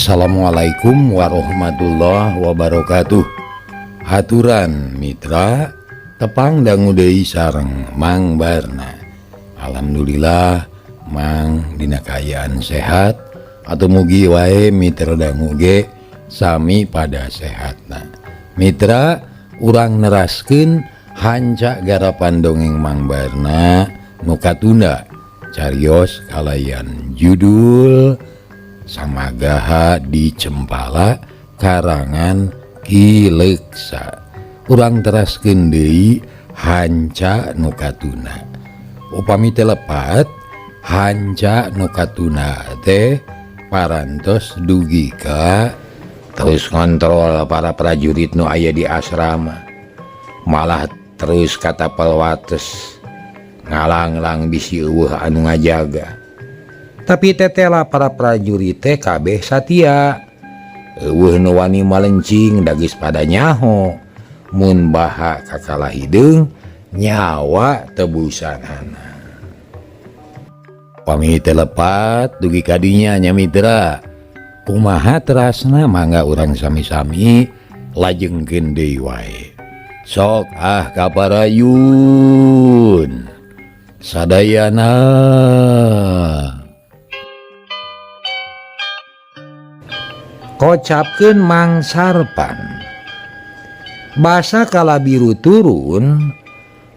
Assalamualaikum warahmatullahi wabarakatuh. Haturan mitra tepang dangu deui sareng Mang Barna. Alhamdulillah Mang dina kaayaan sehat atau mugi wae mitra dangu ge sami pada sehatna. Mitra urang neraskeun hanca garapan dongeng Mang Barna nu katunda carios kalayan judul Samagaha di Cempala karangan Ki Leksa. Urang teraskeun deui hanca nu katuna. Upami teu lepat hanca nu katuna teh parantos dugi ka terus ngontrol para prajurit nu aya di asrama, malah terus katapel wates ngalang-lang bisi eueuh anu ngajaga. Tapi tetela para prajurit teh kabeh satia. Eueuh nu wani malencing dagis pada nyaho, mun baha kakalah hideung nyawa tebusanana. Pami teu lepat dugi ka dinya nya mitra. Kumaha terasna mangga urang sami-sami lajengkeun deui wae. Sok kaparayun sadayana. Kocapkeun Mang Sarpan. Basa Kalabiru turun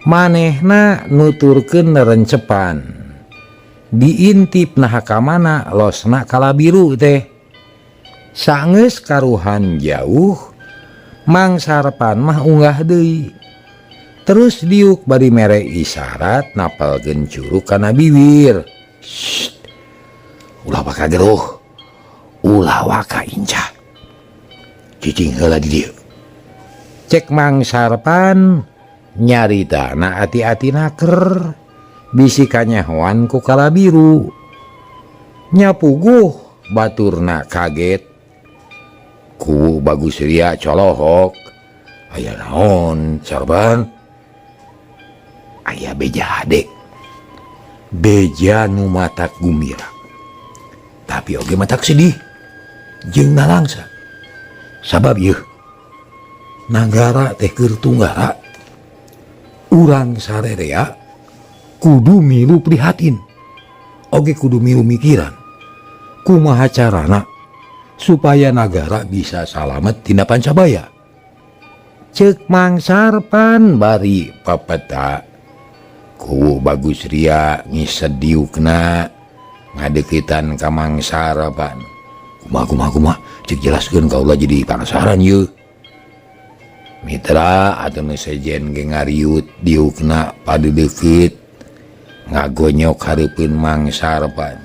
manehna nuturkeun nerencepan. Diintip naha ka mana losna Kalabiru teh. Saenggeus karuhan jauh Mang Sarpan mah unggah deui. Terus diuk bari mere isyarat napalkeun curug kana bibir. Shh. Ulah baka geruh. Ulah waka incah. Cicing heula di dieu. Cek Mang Sarpan nyaritana ati-ati naker bisi kanyahoan ku Kalabiru. Nyapuguh baturna kaget ku Bagus Ria colohok. Aya naon Sarpan? Aya beja hade. Beja nu matak gumbira. Tapi oge matak sedih. Jeung nalangsa. Sabab yeuh nagara teh keur tunggara. Urang sarerea kudu milu prihatin. Oge kudu milu mikiran kumaha carana supaya nagara bisa salamet tina pancabaya. Ceuk Mang Sarpan bari papeta ku Bagus Ria ngisediukna ngadeukeutan ka Mang Sarpan. Kumaha cek jelaskeun kaula jadi penasaran yeuh. Mitra atuh nu sejen ge ngariut diukna padeudeukit ngagonyok hareupeun Mang Sarpan.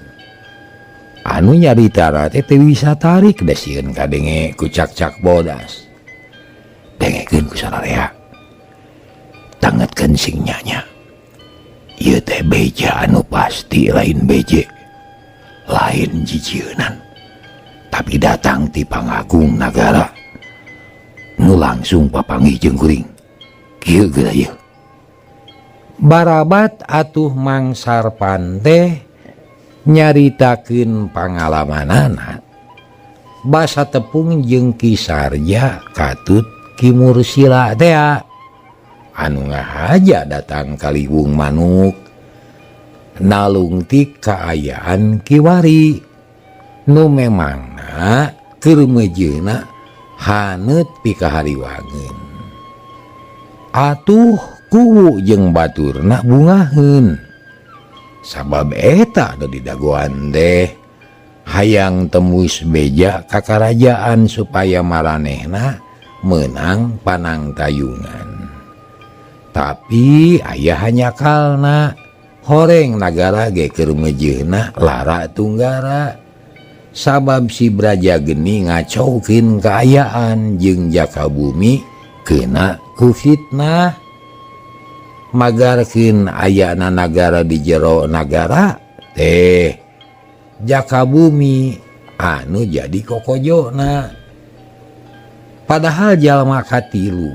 Anu nyaritana teh teu bisa tarik da sieun kadenge ku cak-cak bodas. Dengekeun ku sararea. Tangetkeun sing nyanya. Ieu teh beja anu pasti lain beje. Lain jijieunan. Tapi datang ti pangagung nagara nu langsung papanggih jeung kuring. Kieu geura yeuh. Barabat atuh Mang Sarpan teh nyaritakeun pangalamanana. Basa tepung jeung Ki Sarja katut Ki Mursila teh anu ngahaja datang ka Liwung Manuk nalung ti kaayaan Ki Wari nu memangna keur mejeuna haneut pikahariwangeun. Atuh kuwu jeung baturna bungaheun. Sabab eta nu didagoan teh hayang tembus beja ka karajaan supaya maranehna meunang panangtayungan. Tapi aya hanyakalna horeng nagara ge keur mejeuna lara tunggara. Sabab si Braja Geni ngacaukeun kaayaan jeung Jakabumi keuna ku fitnah. Magarkeun ayana nagara di jero nagara teh Jakabumi anu jadi kokojona. Padahal jalma katilu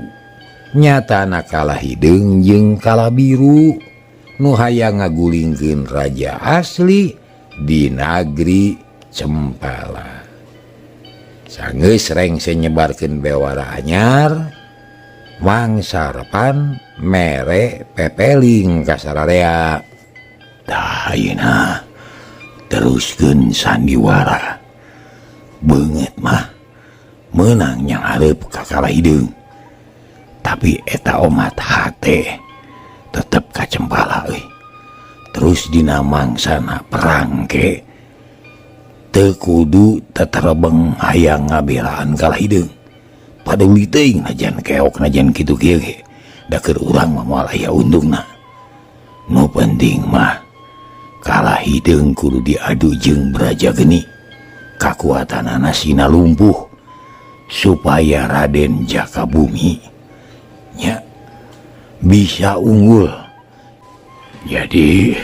nyatana kalah hideung jeung Kalabiru nu hayang ngagulingkeun raja asli di negeri Cempala. sanggeus reng senyebarkeun bewara anyar mangsarepan mere pepeling ka sararea. Tah ayeuna teruskeun sandiwara beungeut mah meunang nyang hareup ka Kalahideung, tapi eta omat hate tetep kacempala euy. Terus dina mangsana perang ke teu kudu teterebeng hayang ngabelaan Kalahideung. Paduli teuing najan keok najan kitu kieu ge da keur urang mah moal aya untungna. Nu penting mah Kalahideung kudu diadu jeung Brajageni kakuatanana sina lumpuh supaya Raden Jakabumi nya bisa unggul. Jadi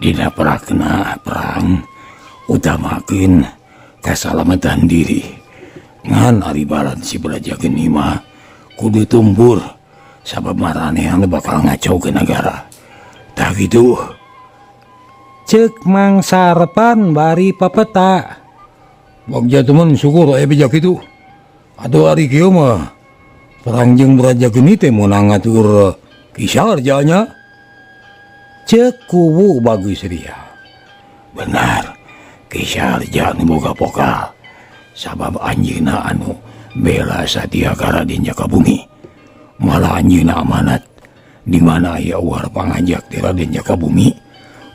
dina perang utamakeun kasalamatan diri ngan ari balan si Brajageni mah kudu tumpur sabab maranehan bakal ngacau ke negara. Tah gitu ceuk mangsarepan bari papeta. Bagja temen syukur aya bijak itu. Atuh ari kieu mah perang jeung Brajageni teh meunang ngatur kisar janya. Ceuk kuwu Bagus Ria. Benar, kisar jana boga pokal. Sabab anjeunna anu bela satia ka Raden Jakabumi. Malah anjeunna amanat di mana aya uar pangajak ti Raden Jakabumi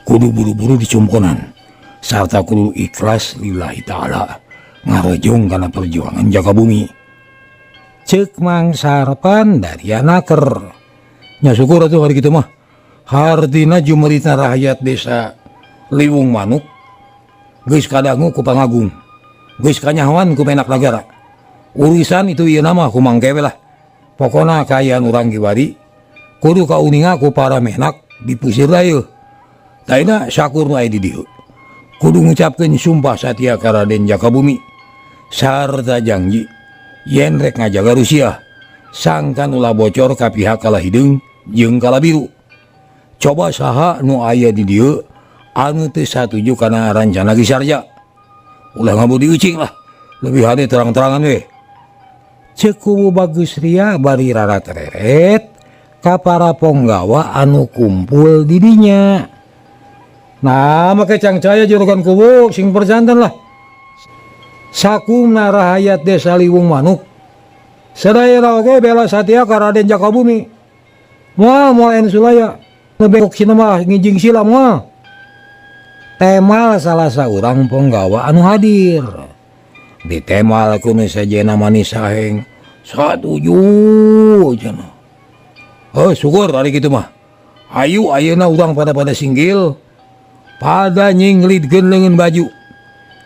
kudu buru-buru dicumponan sarta kudu ikhlas lillahi ta'ala ngarojong kana perjuangan Jakabumi. Ceuk mangsarepan dari anaker. Nya syukur atuh hari kitu mah hartina jumeritna rakyat desa Liwung Manuk geus kadangu ku Pangagung, geus kanyahoan ku menak nagara. Urusan itu ieu mah ku mangkewe lah. Pokona kayaan urang kiwari kudu kauninga ku para menak dipusir dayeuh. Taina sakur nu aya di dieu kudu ngucapkeun sumpah satia ka Raden Jakabumi sarta janji yen rek ngajaga Rusia sangkan ulah bocor ka pihak Kalahideung jeung Kalabiru. Coba saha nu aya di dieu anu teu satuju kana rancana Gisarja ulah ngabudi eucing lah, lebih hade terang-terangan we. Ceuk kubu Bagus Ria bari rarat-reret ka para ponggawa anu kumpul di dinya. Nah make cangcaya jorokan kubu sing perjantan lah. Sakumna rahayat desa Liwung Manuk sadaya oge bela satia ka Raden Jakabumi. Moal en sulaya ngebekok sina mah ngijing sila moal. Temal salah saurang ponggawa anu hadir. Ditemal ku nu sajena manis saheng satuju cenah. Oh syukur ari kitu mah. Ayu ayeuna urang pada singgil pada nyinglidkeun leungeun baju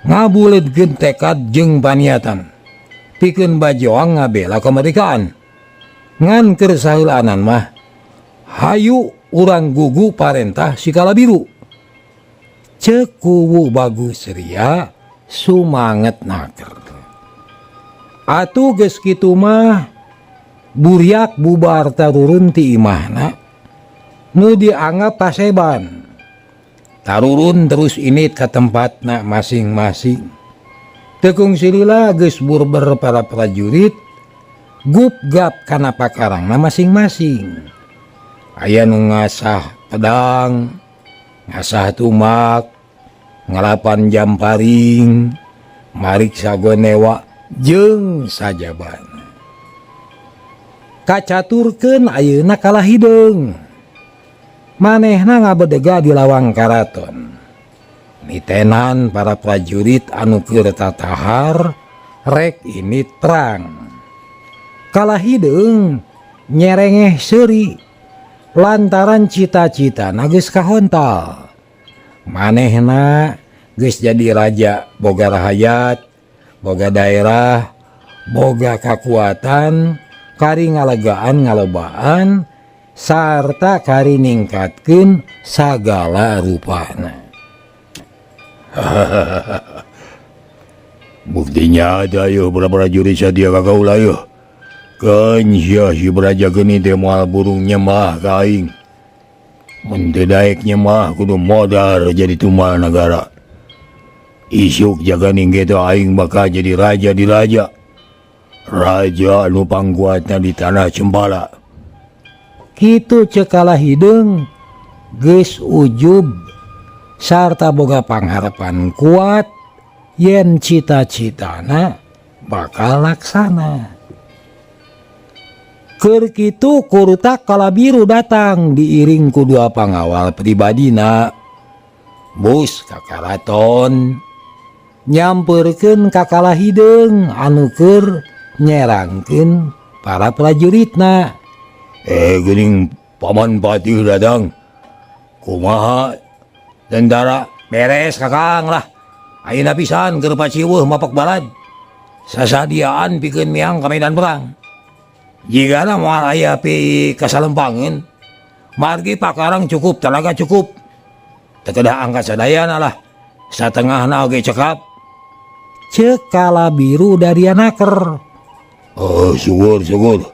ngabuleudkeun tekad jeung paniatan pikeun bajoang ngabela kamardikaan ngan keur saheulaanan mah hayu urang gugu parentah si Kalabiru. Ceuk kubu Bagus Ria sumanget naker. Atuh geus kitu mah buriak bubar tarurun ti imahna nu dianggap paseban. Tarurun terus init ka tempatna masing-masing. Tekung silila geus burber para prajurit gupgap kana pakarangna masing-masing. Aya nu ngasah pedang, ngasah tumak, ngalapan jamparing, marik sagonewa jeung sajaban. Kacaturkeun ayeuna Kalahideung. Manehna ngabedega di lawang karaton. Nitenan para prajurit anu keur tatahar rek ini terang. Kalahideung nyerengeh seuri lantaran cita-citana geus kahontal. Manehna geus jadi raja boga rahayat, boga daerah, boga kakuatan, kari ngalegaan ngalobaan sarta kari ningkatkeun sagala rupana. Buktinya ada yeuh prajurit sadia ka kaula yeuh. Kan sia si Brajageni teh moal burung nyemah ka aing. Mun teu daek nyemah kudu modar jadi tumal nagara. isuk jaga ning gitu aing bakal jadi raja di raja anu pangkuatna di tanah Cempala. Kitu cekala hidung geus ujub sarta boga pangharapan kuat yen cita-citana bakal laksana. Keur kitu kurutak Kalabiru datang diiring ku dua pangawal pribadina. Bus ka karaton nyamperkeun ka Kalahideung anu keur nyerangkeun para prajuritna. Geuning Paman Patih datang. Kumaha tentara? Beres kakang lah. Ayeuna pisan keur paciweuh mapak balad. Sasadiaan pikeun miang ka medan perang. Jigana moal aya pi kasalempangeun, margi pakarang cukup, tenaga cukup. Teu kedah angkat sadayana lah. Satengahna oge cekap. Ceuk Kalabiru dari anaker. Oh, syukur.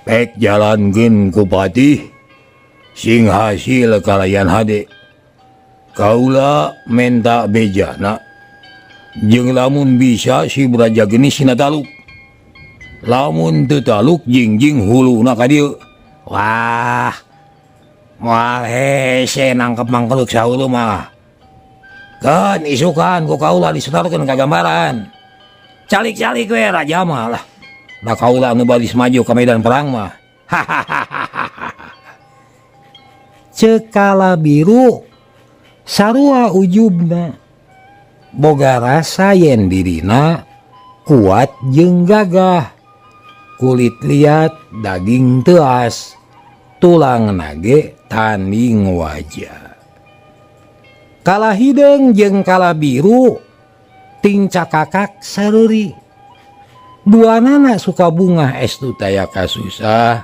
Pek jalankeun ku Patih. Sing hasil kalayan hade. Kaula menta bejana. Jeung lamun bisa si Braja Genis sina taluk. Lamun teu taluk jingjing huluna ka dieu. Wah. Moal hese nangkep mangkeluk saulu mah. Kan isukan ku kaula disetorkeun ka gambaran. Calik-calik we raja mah lah. Da kaula anu baris maju ka medan perang mah. Ceuk Kalabiru sarua ujubna. Boga rasa yen dirina kuat jeung gagah. Kulit liat, daging teas, tulang nage tanding wajah. Kalahideung jeung Kalabiru tingcakakak sareuri. Duanana suka bunga estu taya kasusah,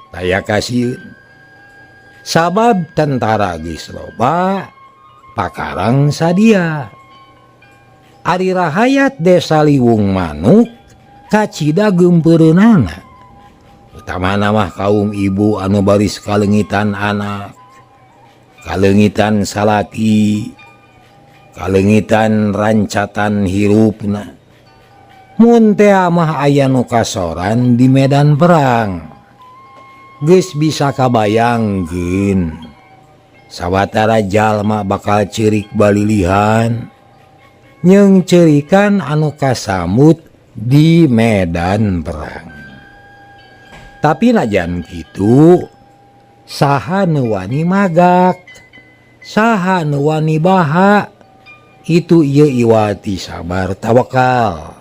taya kasieun. Sabab tentara geus loba, pakarang sadia. Ari rahayat desa Liwung Manuk kacida geumpeureunana. Utamana mah kaum ibu anu baris kalengitan anak, kalengitan salaki, kalengitan rancatan hirupna. Mun teh mah aya nu kasoran di medan perang. Geus bisa kabayangkeun sawatara jalma bakal ceurik balilihan jeung ceurikan anu kasambut di medan perang. Tapi najan kitu saha nu wani magak, saha nu wani baha, itu ieu iwati sabar tawakal.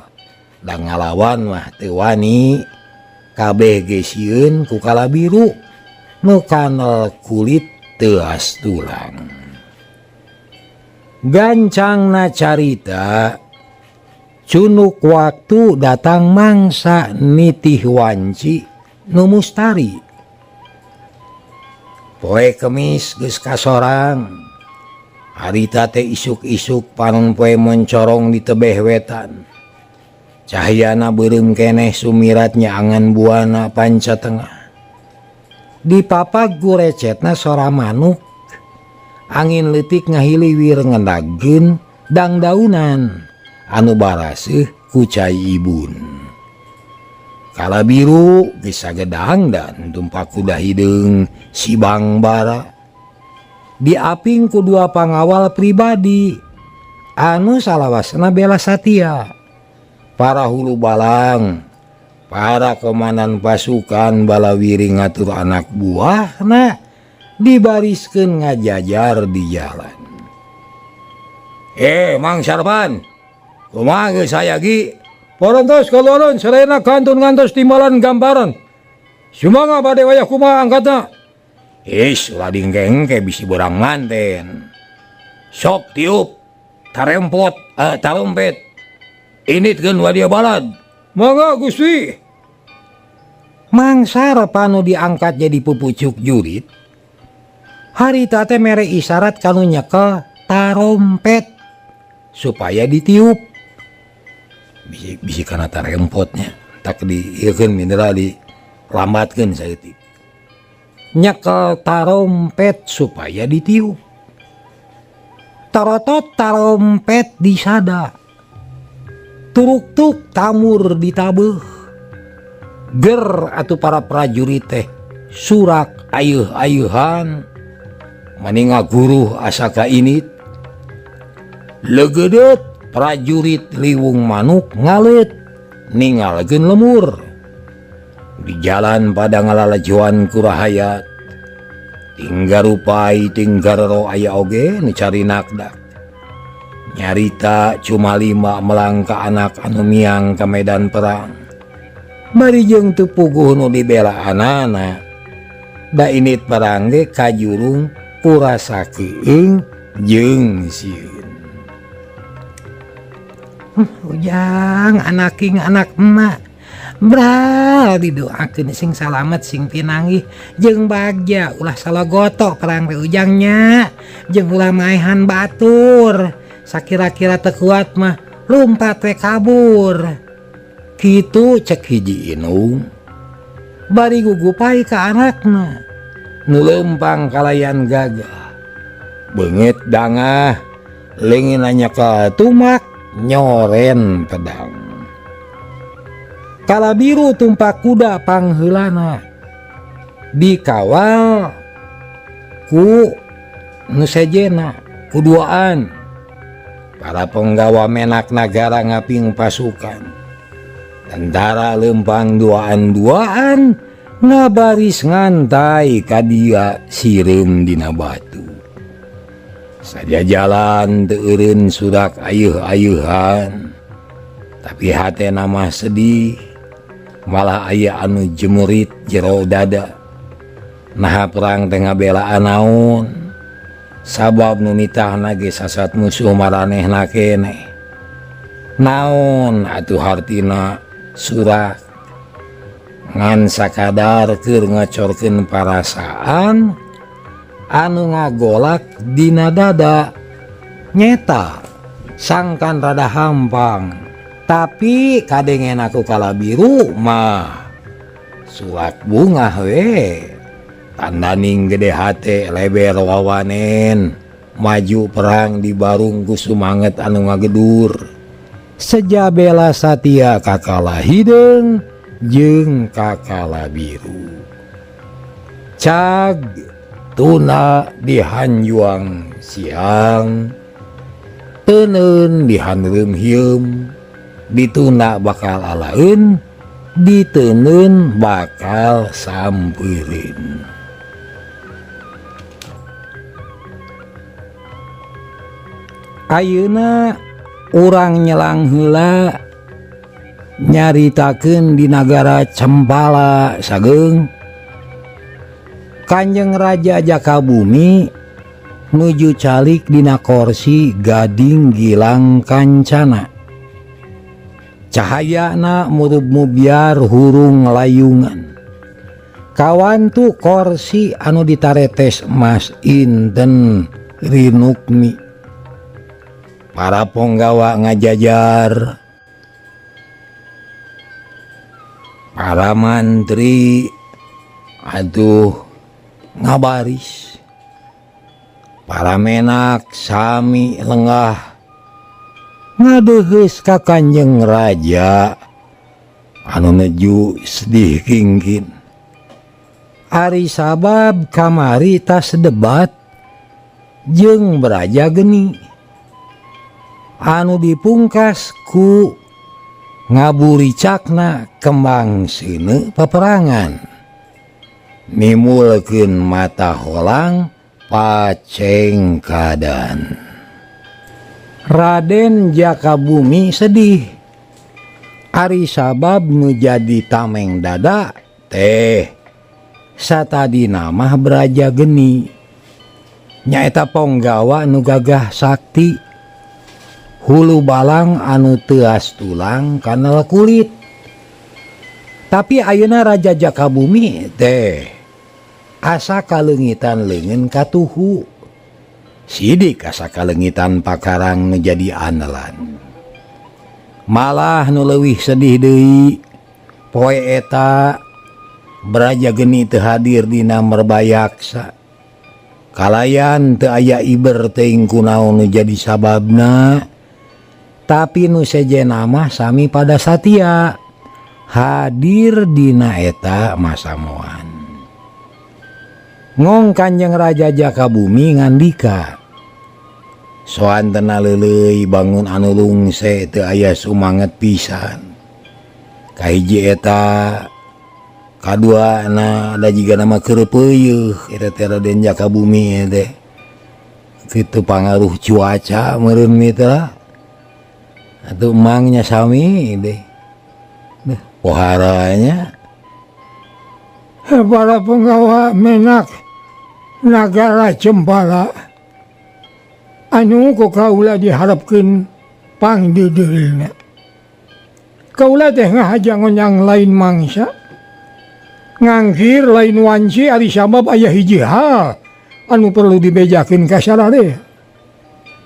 Da ngalawan mah teu wani, kabeh ge sieun ku Kalabiru nu kanel kulit teas tulang. Gancangna carita cunuk waktu datang mangsa nitih wanci nu mustari. Poe Kemis geus kasorang. Harita teh isuk-isuk panon poe mencorong di tebeh wetan. Cahyana beureum keneh sumiratnya angan buana panca tengah. Di papag gurecetna sora manuk. Angin leutik ngahiliwir ngendagkeun dangdaunan anu baraseuh ku cai ibun. Kalabiru geus sagedang dan tumpak kuda hideung si Bangbara. Diaping ku dua pangawal pribadi anu salawasna bela satia. Para hulu balang, para komandan pasukan balawiri ngatur anak buahna dibariskeun ngajajar di jalan. Mang Sarpan, kumaha geus sayagi? Parantos kaluaran sarena kantun ngantos timbalan gambaran. Sumaha bade wayah kumaha angkatna? Ulah dingkengke bisi borang manten. Sok tiup, tarempot, tarompet. Initkeun wadia balad. Mangga Gusti. Mangsa repanu diangkat jadi pupucuk jurit. Harita teh mere isyarat kanu nyekel tarompet supaya ditiup. Bisi kana tarempotnya tak dieukeun mineral di lambatkeun saeutik. Nyekel tarompet supaya ditiup. Torotot tarompet disada, turuk-tuk tamur ditabeuh. Ger atuh para prajurit teh surak ayeuh-ayeuhan maninga guruh asa kainit. Legedet prajurit liwung manuk ngalet ningalkeun lemur. Di jalan pada ngalalajuan ku rahayat, tinggal rupai tinggal ro aya oge nu cari nakdak. Nyarita cuma 5 melangkah anak anu miang ke medan perang. Bari jeung teu puguh nu dibela anana. Da init perang ge kajurung kurasa keuing jeung sieun. Ujang anaking anak emak. Bral didoakeun sing salamet sing pinanggih jeung bagja ulah salogotok perang teh ujangnya jeung ulah maehan batur sakira-kira teu kuat mah lumpat we kabur kitu cek hiji inung. Bari gugupai ka anakna nu leumpang kalayan gagah beungeut dangah leungit nanya ka tumak nyoren pedang. Kalabiru tumpak kuda pangheulana dikawal ku nu sejena kuduaan para penggawa menak nagara ngaping pasukan. Tentara lempang duaan-duaan ngabaris ngantai kadia sireum dina batu. Saja jalan teu eureun sudak ayeuh-ayeuhan, tapi hatena mah sedih. Malah aya anu jemurit jero dada. Nah perang teh ngabelaan naon? Sabab nu nitahna ge sasat musuh maranehna keneh. Naon atuh hartina surak? Ngan sakadar keur ngacorkeun parasaan anu ngagolak dina dada. Nyeta sangkan rada hampang. Tapi kadengen aku Kalabiru mah suak bunga we. Tandaning gede hate leber wawanen maju perang di barung ku sumanget anu ngagedur. Sejabela satia kakala hideung jeung Kalabiru. Cag tuna dihanjuang siang, teuneun dihanreum hieum. Dituna bakal alaeun, diteuneun bakal sampeureun. Ayeuna urang nyelang heula nyaritakeun di nagara Cempala sageung Kanjeng Raja Jakabumi nuju calik dina korsi Gading Gilang Kancana. Cahayana murub-mubyar hurung layungan. Kawantu korsi anu ditaretes emas inten rinukmi. Para penggawa ngajajar, para mantri aduh ngabaris. Para menak sami lenggah ngadeuheus ka Kanjeng Raja anu nuju sedih kingkin. Ari sabab kamari tas debat jeung Braja Geni anu dipungkas ku ngaburicakna kembang seuneu peperangan nimulkeun mata holang pacengkadan. Raden Jakabumi sedih ari sabab nu jadi tameng dada teh satadina mah Braja Geni nyaeta ponggawa nu gagah sakti hulu balang anu teuas tulang kanal kulit. Tapi ayeuna Raja Jakabumi teh asa kalengitan leungeun katuhu. Sidik asa kalengitan pakarang nu jadi andalan. Malah nu leuwih sedih deui poe eta Braja Geni teu hadir dina merbayaksa. kalayan teu aya iber teuing kunaon nu jadi sababna, tapi nu sejenna mah sami pada satia hadir dina eta masamoan. Ngong Kanjeng Raja Jakabumi ngandika, soan tena leuleuy bangun anu lungse teu aya sumanget pisan. Kahiji eta, kaduana da jiga nama keur peuyeuh eta teh Raden Jakabumi teh. Kitu pangaruh cuaca meureun mitra. Atuh emangnya sami deh. Poharanya para penggawa menak nagara Cempala anu ku kaula diharapkeun pangdeudeulna. Kaula teh ngahajang yang lain mangsa ngangkir lain wanci ari sabab aya hiji hal anu perlu dibejakeun ka sararea.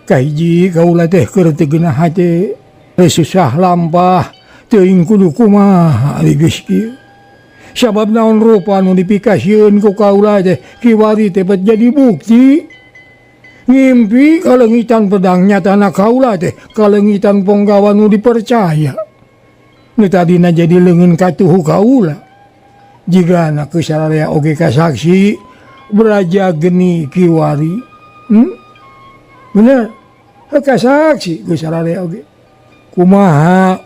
Kahiji kaula teh keur teu geunah hate susah lampah teuing kudu kumaha ari geus kieu. Sabab naon rupa anu dipikasieun ku kaula teh kiwari teh bet jadi bukti. Ngimpi kalengitan pedang nyatana kaula teh kalengitan ponggawa nu dipercaya. Nu tadina jadi leungeun katuhu kaula. Jigana ku sararea oge kasaksi Braja Geni kiwari. Bener? Kasaksi ku sararea oge. Kumaha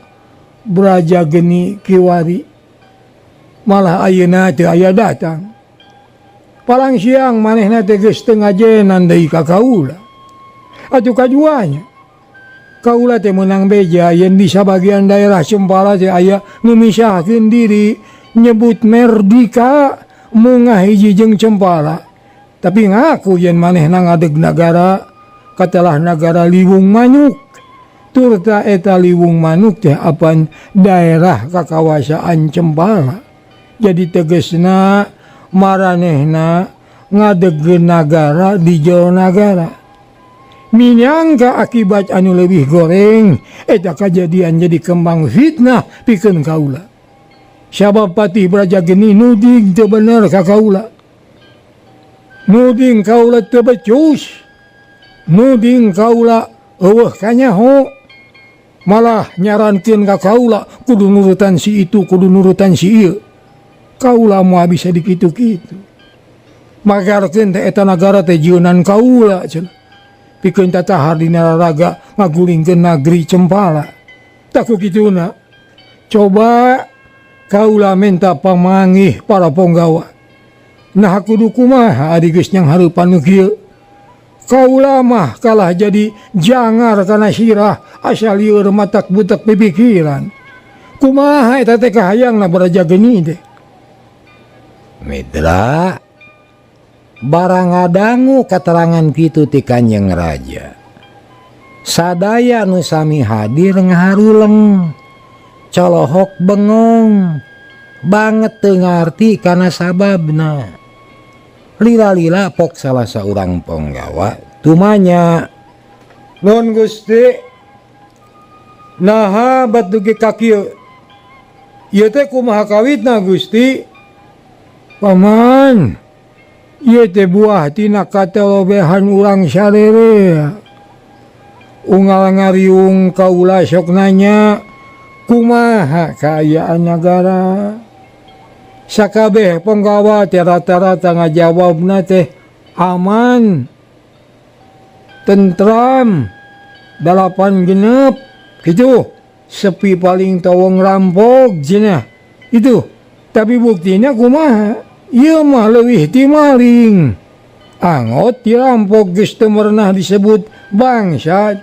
Braja Geni kiwari malah ayeuna teu aya datang. Palang siang manehna teh geus teu ngajenan deui ka kaula. Atuh kaduanya kaula teh meunang beja yen di sabagian daerah Cempala teh aya nu misahkeun diri nyebut Merdika munggah hiji jeung Cempala. Tapi ngaku yen manehna ngadeg nagara katalah nagara Liwung Manuk. Turta eta Liwung Manuk teh apan daerah kakawasaan Cempala. Jadi tegesna maranehna ngadegkeun nagara di jero nagara. Minyangka akibat anu leuwih goreng eta kajadian jadi kembang fitnah pikeun kaula. Sabab Patih Braja Geni nuding teu bener ka kaula. Nuding kaula teu becus. Nuding kaula eueuh kanyaho. Malah nyarankeun ka kaula kudu nurutan si itu, kudu nurutan si ieu. Kaula moal bisa dikitu-kitu. Magarkeun teh eta nagara teh jieunan kaula cenah. Pikeun tatahar dina raraga ngagulingkeun nagri Cempala. Tak kukituna. Coba kaula minta pamanggih para ponggawa. Nah kudu kumaha ari geus nyang hareupan nu kieu. Kaula mah kalah jadi jangar kana sirah asal lieur matak butek pipikiran. Kumaha eta teh kahayangna Braja Geni teh. Mitra, barang ngadangu katerangan kitu ti Kanjeng Raja. Sadaya nu sami hadir ngaharuleng, colohok bengong, banget teu ngarti kana sababna. Lila-lila pok salah saurang ponggawa tumanya, "Nuhun Gusti, naha batuge ka kieu? Ieu teh kumaha kawitna Gusti?" "Paman, ieu teh buah tina katelobehan urang sarere. Unggal ngariung kaula sok nanya kumaha kaayaan nagara." Sakabeh penggawa teh rata-rata ngajawabna teh aman, tentram, 86 gitu. Sepi paling tawong rampok cenah. Itu. Tapi buktinya kumaha? Ieu mah leuwih ti maling. Angot ti rampok geus teu merenah disebut bangsat.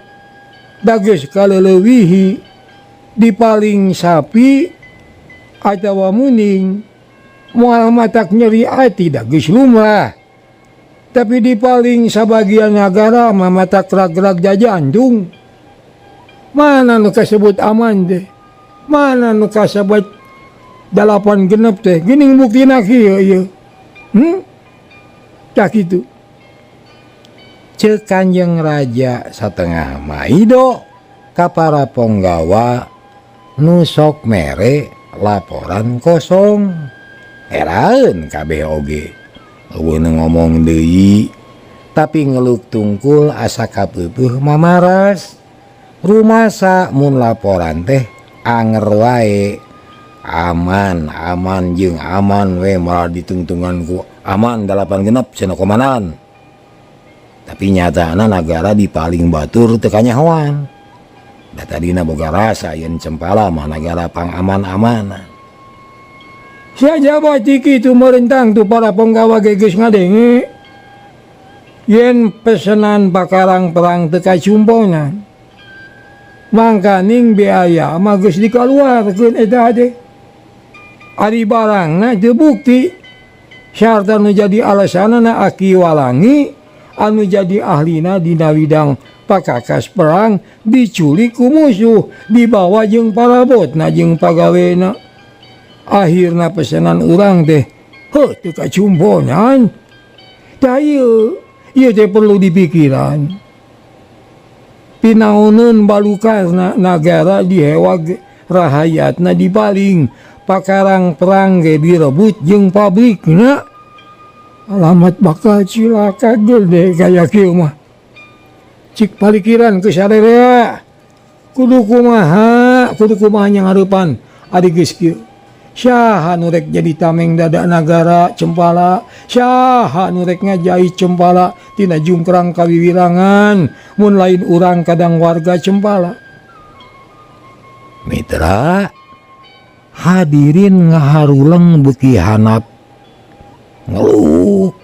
Da geus kaleulewihi dipaling sapi atawa muning. Moal matak nyeri ati da geus lumrah. Tapi dipaling sabagian nagara mah matak rag-rag jantung. Mana nu kasebut aman teh? Mana nu kasebut 86 teh? Geuning buktina kieu ieu. Tak kitu. Ceuk Kanjeng Raja satengah maido ka para ponggawa nu sok mere laporan kosong. Heraeun kabeh oge. Eueun ngomong deui tapi ngeluk tungkul asa kapeupuh mamaras. Rumasa mun laporan teh anger wae. Aman jeung aman we malah ditungtungan ku aman 8 genep cenah komandan. Tapi nyatana nagara di paling batur teu kanyahoan. Da tadina boga rasa yen Cempala mah nagara pang aman-amanan. Sajabat kitu merentang tu para penggawa geus ngadenge yen pesenan pakarang perang teu kacumpona. Mangka ning biaya mah geus dikaluarkeun eta teh. Ari barangna teu bukti. Syarta nu jadi alasanna Aki Walangi anu jadi ahlina dina widang pakakas perang diculik ku musuh, dibawa jeung parabotna jeung pagawena. Akhirna pesanan urang teh teu kacumponan. Tah ieu teh perlu dipikiran. Pinaoneun balukarna nagara dihewag rahayatna dipaling, pakarang perang ge direbut jeung pabrikna. Alamat bakal cilaka gede kaya kieu mah. Cik palikiran ke sadarea. Kudu kumaha nya ngarupan ari geus kieu. Saha nu rek jadi tameng dada nagara Cempala, saha nu rek ngajai Cempala tina jungkrang kawiwirangan mun lain urang kadang warga Cempala. Mitra, hadirin ngaharuleng beuki hanap ngeluk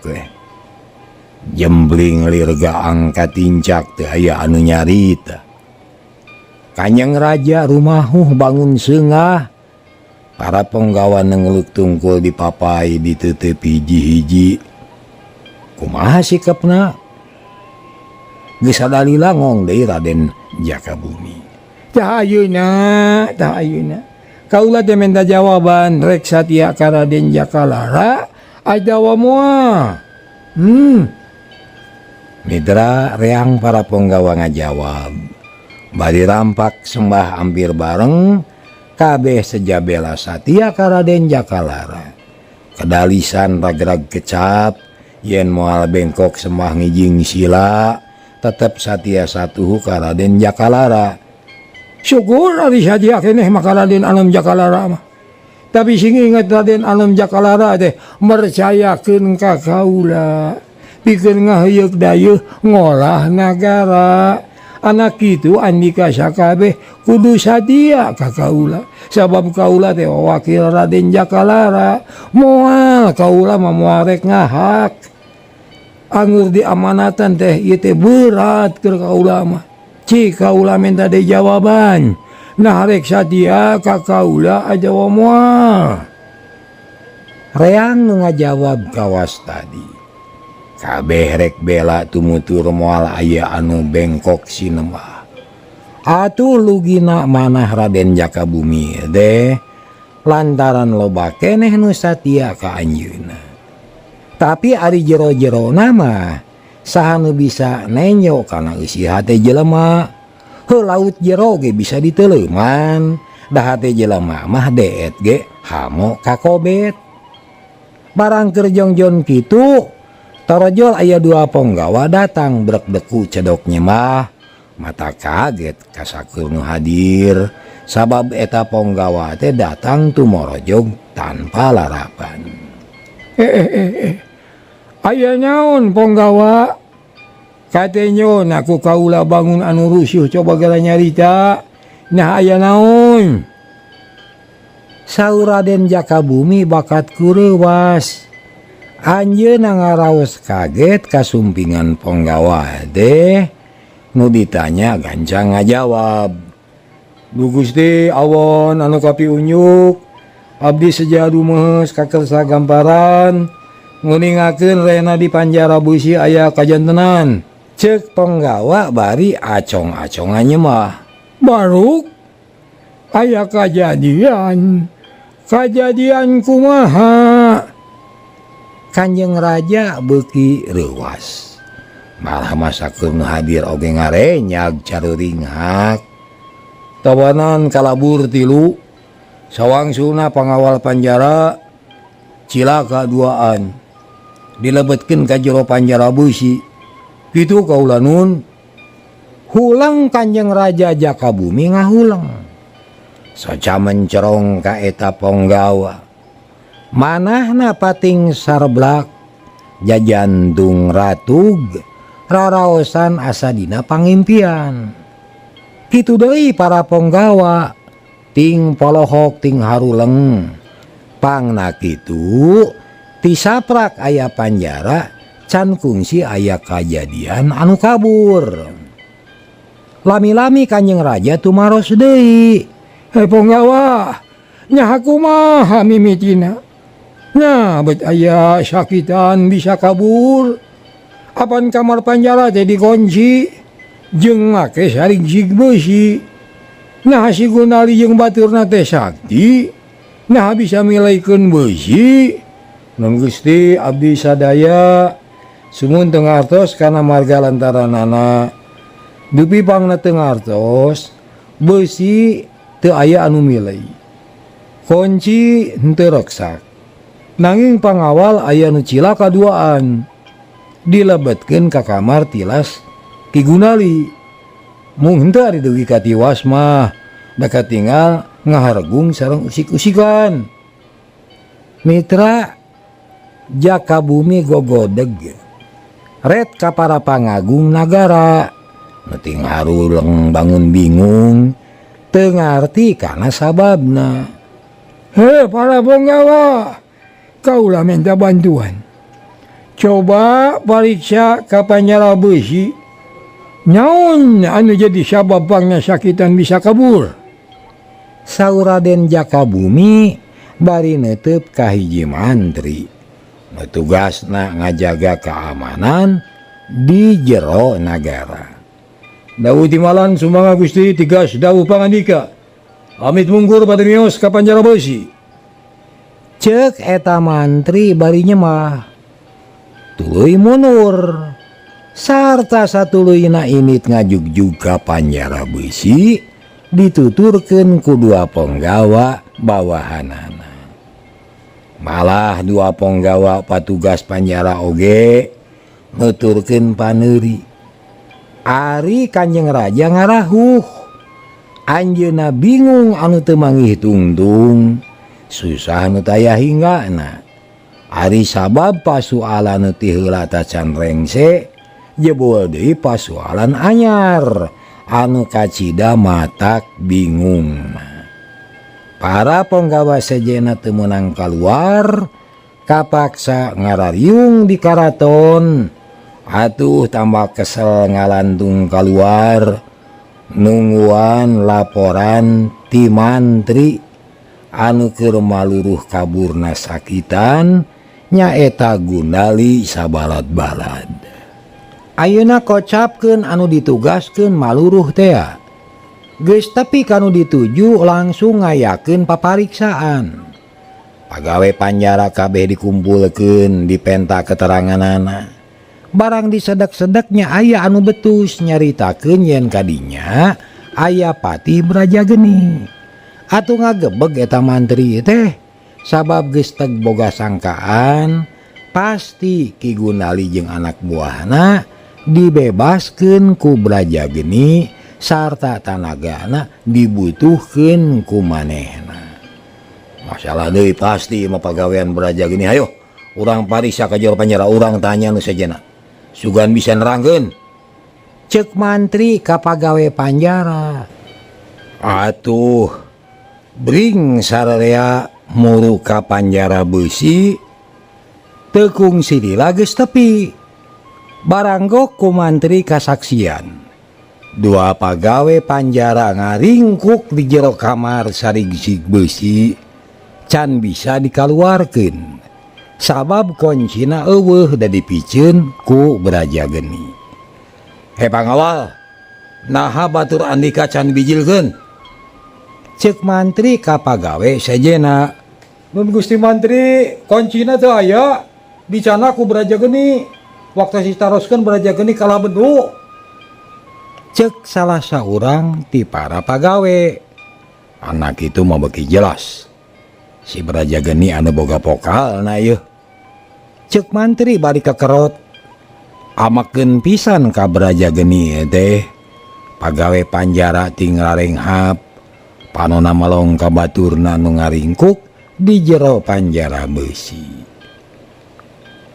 jembling lirga angkat tincak teu aya anu nyarita. Kanjeng Raja rumahuh bangun seungah. Para penggawa ngeluk tungkul di papai diteuteep hiji-hiji. Kumaha sikepna? Geus sadalila ngong deui Raden Jakabumi. Tah ayeuna. Kaula teh minta jawaban rek satia ka Raden Jakalara. Ajawa moal. Mitra reang para penggawa ngajawab. Bari rampak sembah ampir bareng kabeh sejabela satia ka Raden Jakalara. Kedalisan ragrag kecap yen moal bengkok sembah ngijing sila tetep satia satuhu ka Raden Jakalara. Syukur ari sadia keneh maka Raden Anom Jakalara mah. Tapi sing inget Raden Anom Jakalara teh mercayakeun ka kaula pikeun ngaheyeuk dayeuh ngolah nagara. Anak kitu andika sakabeh kudu sadia ka kaula. Sabab kaula teh wakil Raden Jakalara. Moal kaula mah moal rek ngahak. Anggur diamanatan teh ieu teh berat keur kaula mah. Cik kaula minta de jawaban. Nah rek sadia ka kaula ajawa moal. Reang nu ngajawab kawas tadi. Kabeh rek bela tumutur moal aya anu bengkok sinemah. Atuh lugina manah Raden Jakabumi deh lantaran loba keneh nu satia ka anjeunna. Tapi ari jero-jerona mah saha nu bisa nenyo kana eusi hate jelema. Heuh laut jero ge bisa diteleuman, da hate jelema mah deet ge hamo kakobet. Barang keur jongjon kitu tarojol aya 2 penggawa datang brek-deku cedoknya mah. Mata kaget kasakur nu hadir sabab eta penggawa teh datang tumorojog tanpa larapan. Aya naon penggawa? Katenyo naku kaula bangun anu rusuh coba gara nyarita. Nah aya naon? Saur Raden Jakabumi bakat kureuwas. Anjeunna ngaraos kaget kasumpingan penggawa deh. Nu ditanya gancang ngajawab. Du Gusti awon anu kapi unyuk. Abdi sejadu meus kakersa gamparan. Nguningakeun rena di Panjara Beusi aya kajantenan. Ceuk penggawa bari acong-acongannya mah. Baruk aya kajadian. Kajadian kumaha? Kanjeng Raja beuki reuwas. Malah masakeun hadir oge ngarenyag caruringhak. Tawanan kalabur 3. Sawangsuna pangawal Panjara cilaka 2an. Dilebetkeun ka jero Panjara Beusi. Kitu kaula nun hulang Kanjeng Raja Jakabumi ngahulang saca mencerong ka eta Ponggawa manahna pating sarblak jajantung ratug raraosan asa dina pangimpian. Kitu deui para Ponggawa ting polohok ting haruleng pangna kitu tisaprak aya panjara can kungsi aya kajadian anu kabur. Lami-lami Kanjeng Raja tumaros deui. Ponggawa, nyaha kumaha mimitina? Nah, bet aya sakitan bisa kabur. Apan kamar panjara teh dikunci jeung make saring sig beusi. Nah si Gunali jeung baturna teh sakti. Nah bisa milaikeun beusi. Nun Gusti abdi sadaya sumun teu ngartos kana marga lantaranana. Dupi pangna teu ngartos beusi teu aya anu milai. Kunci henteu reksak. Nanging pangawal aya nu cilaka duaan. Dilebetkeun ka kamar tilas Ki Gunali. Mung henteu ari dugi katiwas mah da katinggal ngahargung sareng usik-usikan. Mitra Jakabumi gogodeg ret ka para pangagung nagara. Neuting haruleng bangun bingung teu ngarti kana sababna. Para Ponggawa, kaula minta bantuan. Coba pariksa ka panjara beusi. Nyaon anu jadi sabab pangna sakitan bisa kabur? Saur Raden Jakabumi bari neuteup ka hiji mantri. Nu tugasna ngajaga keamanan di jero nagara. Dawu timalan sumangga Gusti tigas dawuh pangandika. Amit mungkur pada mios ka panjara beusi. Ceuk eta mantri bari nyemah. Tuluy mundur. Sarta satuluyna init ngajugjug ka panjara beusi dituturkeun ku dua Ponggawa bawahanana. Malah dua Ponggawa patugas panjara oge nuturkeun paneuri. Ari Kanjeng Raja ngarahuh. Anjeunna bingung anu teu manggih tungtung, susah nu taya hinggana. Ari sabab pasualan ti heula tacan rengse, jebul deui pasualan anyar anu kacida matak bingung. Para Ponggawa sejenna teu meunang kaluar, kapaksa ngarariung di karaton. Atuh tambah kesel ngalantung keluar nungguan laporan ti mantri anu keur maluruh kaburna sakitan nyaeta Gunali sabalad-balad. Ayeuna kocapkeun anu ditugaskeun maluruh teh. Geus tepi kanu dituju langsung ngayakeun papariksaan. Pagawe panjara kabeh dikumpulkeun dipenta keteranganana. Barang disedek-sedeknya aya anu betus nyaritakeun yen kadinya aya patih Brajageni. Atuh ngagebeg eta mantri teh sabab geus teg boga sangkaan pasti Ki Gunali jeung anak buahna dibebaskeun ku Brajageni sarta tanagana dibutuhkeun ku manehna. Masalah deui pasti mah pagawean Brajageni. Hayo urang pariksa ka jero panjara urang tanya nu sejenna. Sugan bisa nerangkeun. Ceuk mantri ka pagawe panjara. Atuh bring sararea muru ka panjara beusi teu kungsi lila geus tepi. Baranggok ku mantri kasaksian. Dua pagawe panjara ngaringkuk di jero kamar saring sig beusi can bisa dikaluarkeun. Sabab kuncina eueuh da dipikeun ku Brajageni. Pangawal, naha batur Andika can bijilkeun? Ceuk mantri ka pagawe sejenna. Nun Gusti Mantri, kuncina teu aya. Bicana ku Brajageni. Waktu sitaroskeun Brajageni kalah bedu. Ceuk salah saurang ti para pagawe. Anak itu mah beuki jelas. Si Brajageni anu boga pokalna ieu. Ceuk mantri bari ka kerot. amakeun pisan ka Braja Geni teh pagawe panjara tinggal renghap panona melong ka baturna nu ngaringkuk di jero panjara besi.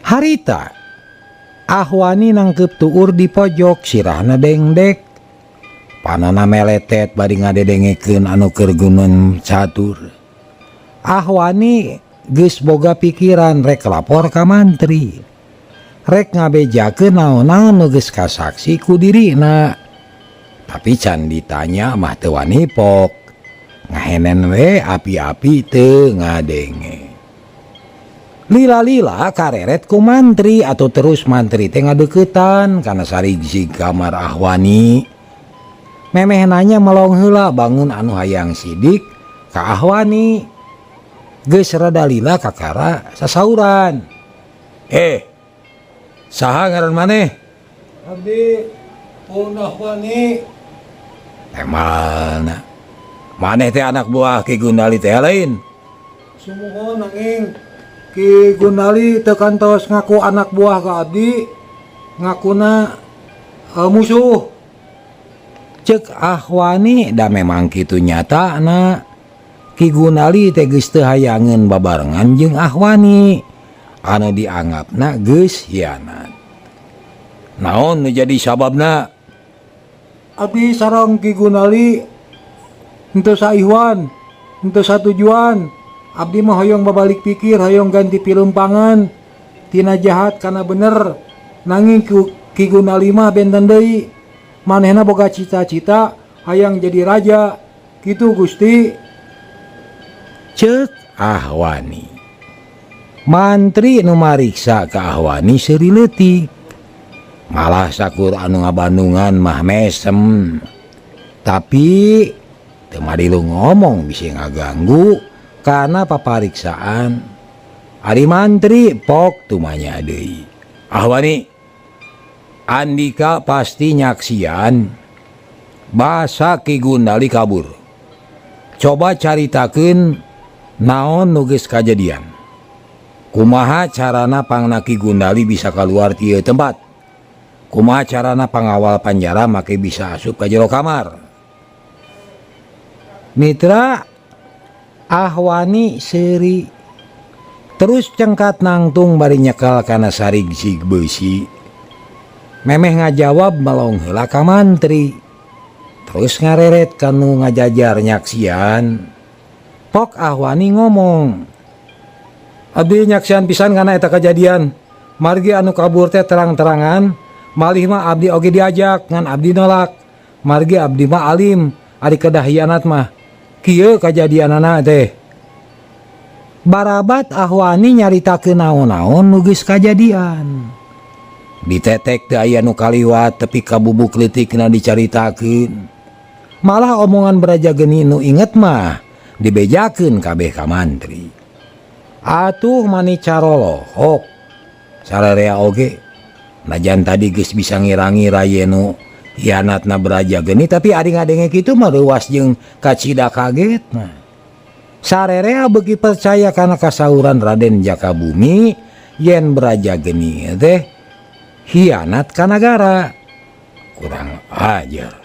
Harita Ahwani nangkep tuur di pojok sirahna dengdek panona meletet bari ngadedengekeun anu keur guneun catur. Ahwani geus boga pikiran rek lapor ka mantri, rek ngabejakeun naon-naon nu geus kasaksi ku dirina. Tapi can ditanya mah teu wani pok, ngahenen we api-api teu ngadenge. Lila-lila kareret ku mantri atau terus mantri teh ngadeuketan kana sarigsi kamar Ahwani. Memeh nanya melong heula bangun anu hayang sidik ka Ahwani. Geus rada lila kakara sasauran. Saha ngaran maneh? Abdi Pun Ahwani. Mana? Maneh teh anak buah Ki Gundali teh lain. Sumuhun nanging Ki Gundali teu kantos ngaku anak buah ka abdi, ngakuna musuh. Cek Ahwani da memang kitu nyatana. Ki Gundali teh geus teu hayangeun babarengan jeung Ahwani anu dianggapna geus hianat. Naon nu jadi sababna? Abdi sareng Ki Gundali henteu saihwan, henteu satujuan. Abdi mah hoyong babalik pikir, hoyong ganti pilumpangan tina jahat kana bener. Nanging Ki Gundali mah benten deui, manehna boga cita-cita hayang jadi raja. Kitu Gusti. Cek Ahwani. Mantri nu mariksa ka Ahwani seuri leutik. Malah sakur anu ngabandungan mah mesem. Tapi teu madilu ngomong bisi ngaganggu karena papariksaan. Ari mantri pok tumanya deui. Ahwani, Andika pasti nyaksian basa Ki Gundali kabur. Coba caritakeun naon nu geus kajadian. Kumaha carana pangna Ki Gundali bisa keluar ti ieu tempat? Kumaha carana pangawal panjara make bisa asup ka jero kamar? Mitra Ahwani seuri terus cengkat nangtung bari nyekel kana sarigsi beusi. Memeh ngajawab melong heula ka mantri. Terus ngareret kanu ngajajar nyaksian. Pok Ahwani ngomong, abdi nyaksian pisan kana eta kajadian. Margi anu kabur teh terang-terangan, malih mah abdi oge diajak ngan abdi nolak. Margi abdi mah alim, ari kedah hianat mah. Kieu kajadianana teh. Barabat Ahwani nyaritakeun naon-naon nu geus kajadian. Ditetek teu aya nu kaliwat tepi kabubuk leutikna dicaritakeun. Malah omongan Braja Geni nu inget mah dibejakeun kabeh ka mantri. Atuh mani carolohok sararea oge. Najan tadi geus bisa ngirangi raye nu hianatna Braja Geni, tapi ari ngadenge kitu mah leuwas jeung kacida kagetna. Sarerea beuki percaya kana kasauran Raden Jakabumi yen Braja Geni teh hianat ka nagara. Kurang ajar.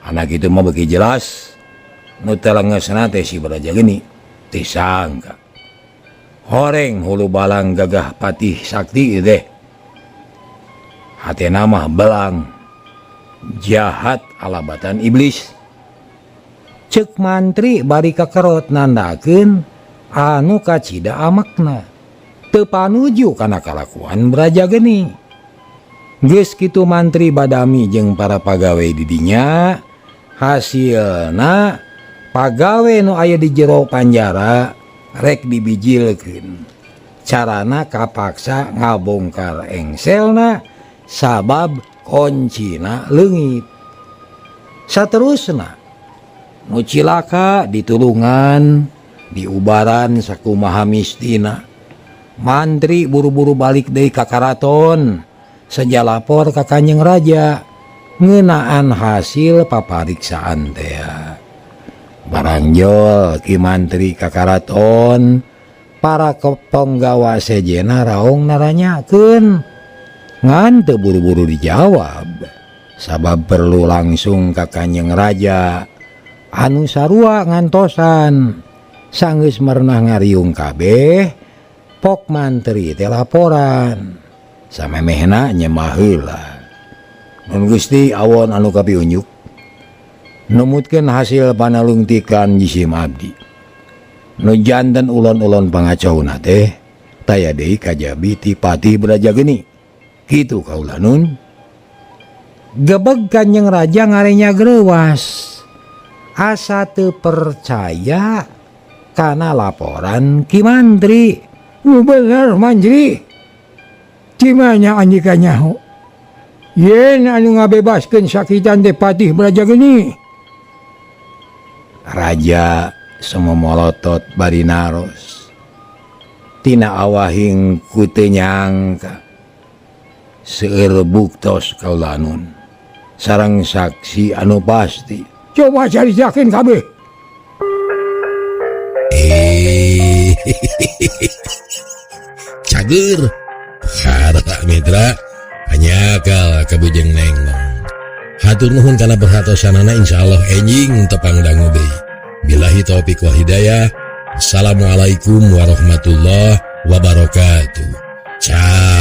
Anak itu mah beuki jelas nu telengesna teh si Braja Geni teu sangka. Horeng hulu balang gagah patih sakti teh. Hatena mah belang jahat alabatan iblis. Cek mantri bari kakerot nandakeun anu kacida amakna teu panuju kana kalakuan Braja Geni. Geus kitu mantri badami jeung para pagawe di dinya. Hasilna pagawe nu aya di jero panjara rek dibijilkeun. Carana kapaksa ngabongkar engselna sabab koncina leungit. Saterusna nu cilaka ditulungan diubaran sakumaha mistina. Mantri buru-buru balik deui ka karaton saja lapor ka Kanjeng Raja ngeunaan hasil papariksaan teh. Barangjol Ki Mantri ka karaton, para penggawa sejena raong naranyakeun ngan teu buru-buru dijawab sabab perlu langsung ka Kanjeng Raja anu sarua ngantosan sanggeus merenah ngariung kabeh pok manteri teh laporan samemehna nyemah heula. Nun Gusti awon anu kapiunjuk numutkeun hasil panalungtikan jisim abdi nu janten ulon-ulon pangacauna teh taya deui kajabi ti Patih Brajageni kitu kaula Nun. Gebeg Kanjeng Raja ngarenya greuwas asa teu percaya kana laporan Ki Mantri. Bener Manjri cimanya anjika nyaho yen anu ngabebaskeun sakitan teh Patih Brajageni. Raja sumomolotot bari naros tina awahing ku teu nyangka seueur buktos kaula Nun sareng saksi anu pasti. Coba caritakeun kabeh. Cager harta mitra hanyakal kabujeng nenglong hatur nuhun kana perhatosanana insyaallah enjing tepang dangu deui billahi taufik wal hidayah. Assalamualaikum warahmatullahi wabarakatuh. Ciao.